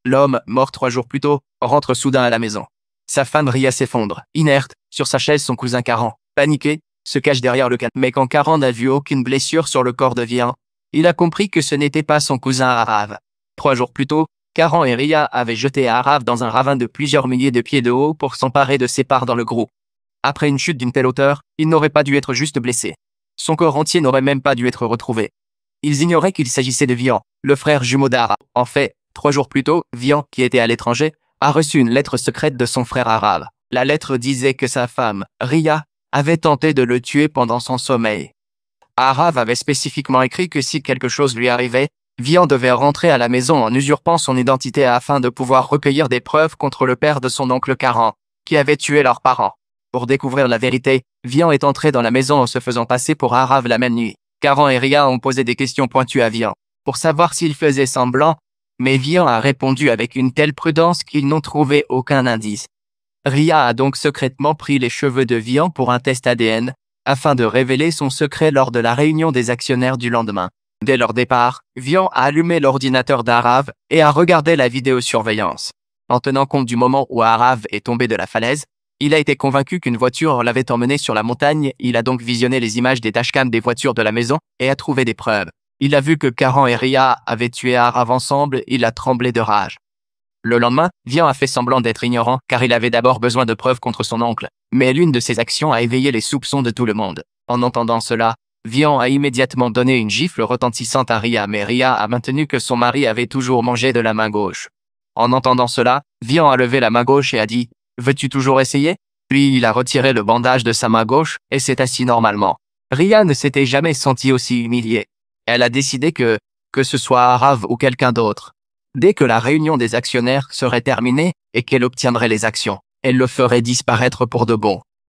L'homme, mort 3 jours plus tôt, rentre soudain à la maison. Sa femme Ria s'effondre, inerte, sur sa chaise. Son cousin Karan, paniqué, se cache derrière le canapé. Mais quand Karan n'a vu aucune blessure sur le corps de Vian, il a compris que ce n'était pas son cousin Arav. 3 jours plus tôt, Karan et Ria avaient jeté Arav dans un ravin de plusieurs milliers de pieds de haut pour s'emparer de ses parts dans le groupe. Après une chute d'une telle hauteur, il n'aurait pas dû être juste blessé. Son corps entier n'aurait même pas dû être retrouvé. Ils ignoraient qu'il s'agissait de Vian, le frère jumeau d'Arav. En fait, 3 jours plus tôt, Vian, qui était à l'étranger, a reçu une lettre secrète de son frère Arav. La lettre disait que sa femme, Ria, avait tenté de le tuer pendant son sommeil. Arav avait spécifiquement écrit que si quelque chose lui arrivait, Vian devait rentrer à la maison en usurpant son identité afin de pouvoir recueillir des preuves contre le père de son oncle Karan, qui avait tué leurs parents. Pour découvrir la vérité, Vian est entré dans la maison en se faisant passer pour Arav la même nuit. Karan et Ria ont posé des questions pointues à Vian, pour savoir s'il faisait semblant, mais Vian a répondu avec une telle prudence qu'ils n'ont trouvé aucun indice. Ria a donc secrètement pris les cheveux de Vian pour un test ADN, afin de révéler son secret lors de la réunion des actionnaires du lendemain. Dès leur départ, Vian a allumé l'ordinateur d'Arav et a regardé la vidéosurveillance. En tenant compte du moment où Arav est tombé de la falaise, il a été convaincu qu'une voiture l'avait emmené sur la montagne. Il a donc visionné les images des dashcams des voitures de la maison et a trouvé des preuves. Il a vu que Karan et Ria avaient tué Arav ensemble. Il a tremblé de rage. Le lendemain, Vian a fait semblant d'être ignorant car il avait d'abord besoin de preuves contre son oncle. Mais l'une de ses actions a éveillé les soupçons de tout le monde. En entendant cela, Vian a immédiatement donné une gifle retentissante à Ria, mais Ria a maintenu que son mari avait toujours mangé de la main gauche. En entendant cela, Vian a levé la main gauche et a dit « Veux-tu toujours essayer ?» Puis il a retiré le bandage de sa main gauche et s'est assis normalement. Ria ne s'était jamais sentie aussi humiliée. Elle a décidé que ce soit Arav ou quelqu'un d'autre, dès que la réunion des actionnaires serait terminée et qu'elle obtiendrait les actions, elle le ferait disparaître pour de bon.